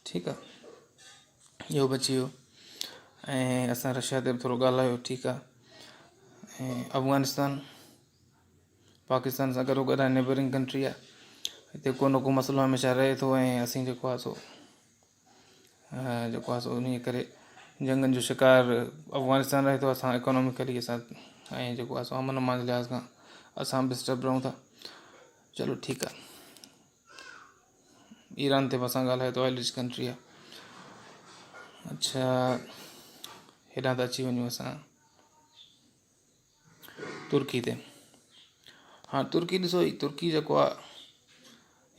ठीकु आहे, इहो बची वियो। ऐं असां रशिया ते बि थोरो ॻाल्हायो, ठीकु आहे। ऐं अफ़गानिस्तान पाकिस्तान सां गॾो गॾु नेबरिंग कंट्री आहे, हिते को न को मसइलो हमेशह रहे थो। ऐं असीं जेको आहे सो उन करे जंगनि जो शिकार अफ़गानिस्तान रहे थो। असां इकोनॉमिकली असां ऐं जेको आहे सो अमन अमान लिहाज़ खां असां डिस्टर्ब रहूं था। चलो ठीकु आहे। ईरान ते बि असां ॻाल्हायो त ऑयल रिच कंट्री आहे। अच्छा, हेॾां त अची वञूं असां तुर्की ते। हाँ, तुर्की ॾिसो, ही तुर्की जेको आहे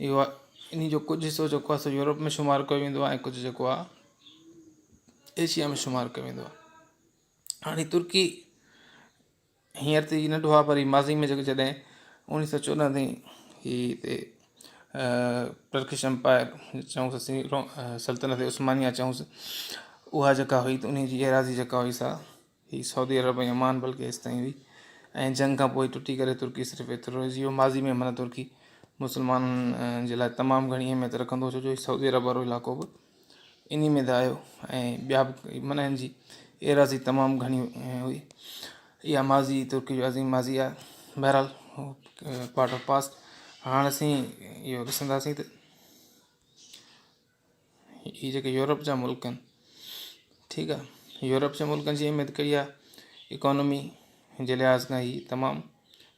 इहो आहे, इन जो कुझु हिसो जेको आहे सो यूरोप में शुमारु कयो वेंदो आहे ऐं कुझु जेको आहे एशिया में शुमारु कयो वेंदो आहे। हाणे तुर्की हींअर त नंढो आहे, पर ही माज़ी में जॾहिं 1914 ताईं ही हिते टर्किश एम्पायर चऊंसि असीं, सल्तनत उस्मानिया चऊंसि, उहा जेका हुई त उन जी एराज़ी जेका हुई सा ही सऊदी अरब ऐं ओमान बल्कि हेसि ताईं हुई। ऐं जंग खां पोइ टुटी करे तुर्की सिर्फ़ु एतिरो रहिजी वियो माज़ी में। माना तुर्की मुस्लमाननि जे लाइ तमामु घणी अहमियत रखंदो, छो जो सऊदी अरब वारो इलाइक़ो बि इन में त आयो ऐं ॿिया बि माना हिन जी एराज़ी तमामु घणी हुई। इहा माज़ी तुर्की जो अज़ीम माज़ी आहे। बहरहाल पार्ट ऑफ पास्ट। हाणे असीं इहो ॾिसंदासीं त हीअ जेके यूरोप जा मुल्क आहिनि, ठीकु आहे, यूरोप जे मुल्कनि जी अहमियत कहिड़ी आहे? इकोनॉमी जे लिहाज़ खां ही तमामु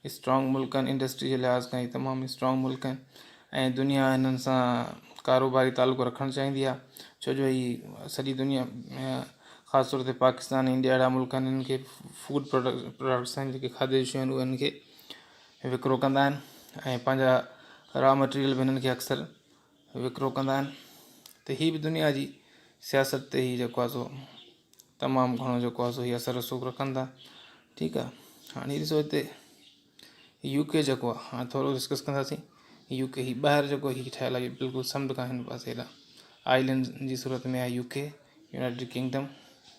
स्ट्रॉन्ग मुल्क आहिनि, इंडस्ट्री जे लिहाज़ खां ही तमामु स्ट्रॉन्ग मुल्क आहिनि। ऐं दुनिया हिननि सां कारोबारी तालुक़ु रखणु चाहींदी आहे, छो जो ही सॼी दुनिया ख़ासि तौर ते पाकिस्तान, इंडिया अहिड़ा मुल्क आहिनि हिननि खे फूड प्रोडक्ट्स आहिनि जेके खाधे जूं आहिनि, उहे हिननि खे विकिरो कंदा आहिनि ऐं पंहिंजा रॉ मटीरियल बि हिननि खे अक्सर विकिरो कंदा आहिनि। त हीअ बि दुनिया जी सियासत ते ही जेको आहे सो तमामु घणो जेको आहे सो हीअ असर रसूख़ रखनि था। ठीकु आहे। हाणे ॾिसो हिते यूके जेको आहे, हाणे थोरो डिस्कस कंदासीं। यूके ही ॿाहिरि जेको ही ठहियलु आहे, बिल्कुलु समुंड खां हिन पासे हेॾा आइलैंड जी सूरत में आहे यूके, यूनाइटेड किंगडम,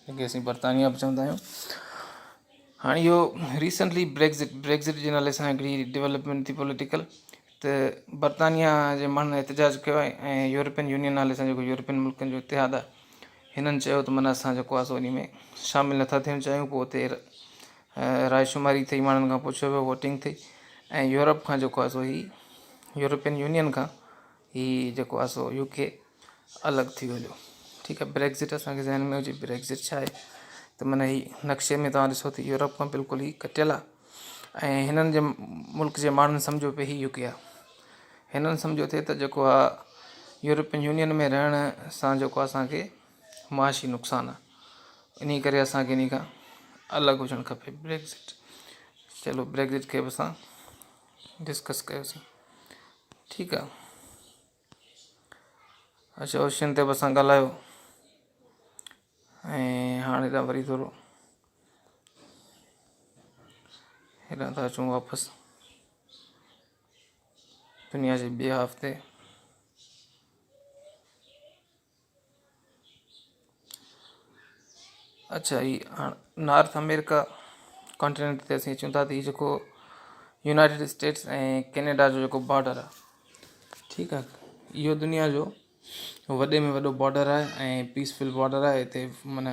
जंहिंखे असीं बरतानिया बि चवंदा आहियूं। हाणे इहो रिसेंटली ब्रेक्ज़िट जे नाले सां हिकिड़ी डेवलपमेंट थी पॉलिटिकल, त बरतानिया जे माण्हुनि एतिजाज कयो आहे ऐं यूरोपियन यूनियन नाले सां जेको यूरोपियन मुल्कनि जो इतिहादु आहे, हिननि चयो त माना असां जेको आहे सो उन में शामिलु नथा थियणु चाहियूं। पोइ हुते रायशुमारी थी, माण्हुनि खां पुछियो वियो, वोटिंग थी, ऐं यूरोप खां जेको आहे सो ही यूरोपियन यूनियन खां ही जेको आहे सो यूके अलॻि थी वियो। ठीकु आहे। ब्रेक्ज़िट असांखे ज़हन में हुजे, ब्रेक्ज़िट छा आहे त माना ही नक्शे में तव्हां ॾिसो त यूरोप खां बिल्कुलु ही कटियल आहे ऐं हिननि जे मुल्क जे माण्हुनि सम्झो पिए ही यूके आहे। हिननि सम्झो थिए त जेको आहे यूरोपियन यूनियन में रहण सां जेको असांखे मुआशी नुक़सानु आहे, इन करे असांखे इन खां अलॻि हुजणु खपे ब्रेक्ज़िट। चलो ब्रेक्ज़िट खे बि असां डिस्कस कयोसीं। ठीकु आहे। अच्छा, ओशन ते बि असां ॻाल्हायो ऐं हाणे त वरी थोरो हेॾां था अचूं वापसि दुनिया जे ॿिए हफ़्ते। अच्छा, ही हाणे नॉर्थ अमेरिका कॉन्टिनेंट ते असीं अचूं था त हीउ जेको यूनाइटेड स्टेट्स ऐं कैनेडा जो जेको बॉर्डर आहे, ठीकु आहे, इहो दुनिया जो वॾे में वॾो बॉर्डर आहे ऐं पीसफुल बॉर्डर आहे। हिते माना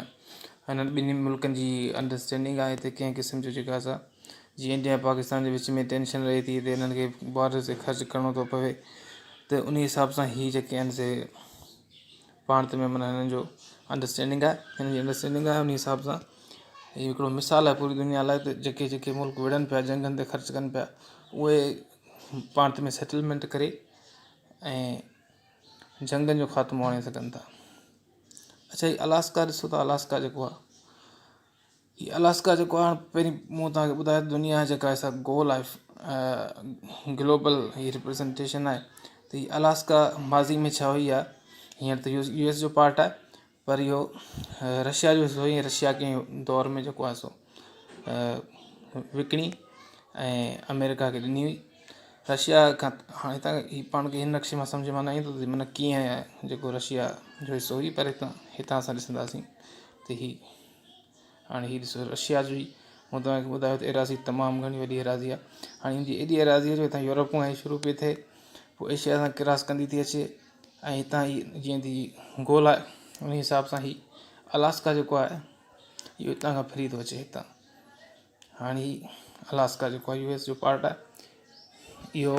हिननि ॿिन्ही मुल्कनि जी अंडरस्टैंडिंग आहे। हिते कंहिं क़िस्म जो जेका असां जीअं इंडिया पाकिस्तान जे विच में टेंशन रहे थी, हिते हिननि खे बॉर्डर ते ख़र्चु करिणो थो पवे, त उन हिसाब सां हीअ जेके आहिनि से पाण में माना हिननि जो अंडरस्टैंडिंग आहे, हिननि जी अंडरस्टैंडिंग आहे। उन हिसाब सां हीअ हिकिड़ो मिसाल आहे पूरी दुनिया लाइ, त जेके जेके मुल्क विढ़नि पिया, जंगनि ते ख़र्चु कनि पिया, उहे पाण में सेटलमेंट करे ऐं जंगनि जो ख़ात्मो आणे सघनि था। अच्छा, हीअ अलास्का ॾिसो था, अलास्का जेको आहे, हीअ अलास्का जेको आहे, पहिरीं मूं तव्हांखे ॿुधायो दुनिया जेका आहे सा गोल आहे, ग्लोबल हीअ रिप्रेज़ेंटेशन आहे। त हीअ अलास्का माज़ी में छा हुई आहे, हींअर त यूएस जो पार्ट आहे, पर इहो रशिया जो हिसो हुई। रशिया कंहिं दौर में जेको आहे सो विकिणी ऐं अमेरिका खे ॾिनी हुई। रशिया खां हाणे तव्हां ही पाण खे हिन नक्शे मां सम्झ में न ईंदो त माना कीअं जेको रशिया जो हिसो हुई, पर हितां असां ॾिसंदासीं त ही हाणे हीअ ॾिसो रशिया जो ई मूं तव्हांखे ॿुधायो त एराज़ी तमामु घणी वॾी एराज़ी आहे। हाणे हिन जी एॾी एराज़ी आहे जो हितां यूरोप खां शुरू पई थिए, पोइ एशिया सां क्रॉस कंदी थी अचे ऐं हितां ही जीअं ती गोल आहे उन हिसाब सां ही अलास्का जेको आहे इहो हितां खां फ्री थो अचे हितां। हाणे ही अलास्का जेको आहे US जो पार्ट आहे इहो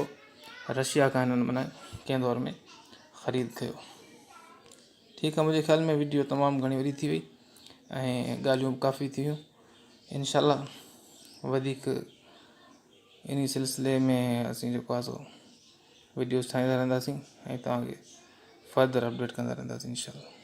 रशिया खां हिननि माना कंहिं दौर में ख़रीद कयो। ठीकु आहे, मुंहिंजे ख़्याल में वीडियो तमामु घणी वॾी थी वई ऐं ॻाल्हियूं काफ़ी थी वियूं। इंशाल्लाह वधीक इन सिलसिले में असीं जेको आहे सो वीडियोस ठाहींदा रहंदासीं ऐं तव्हांखे फर्दर अपडेट कंदा रहंदासीं इंशाल्लाह।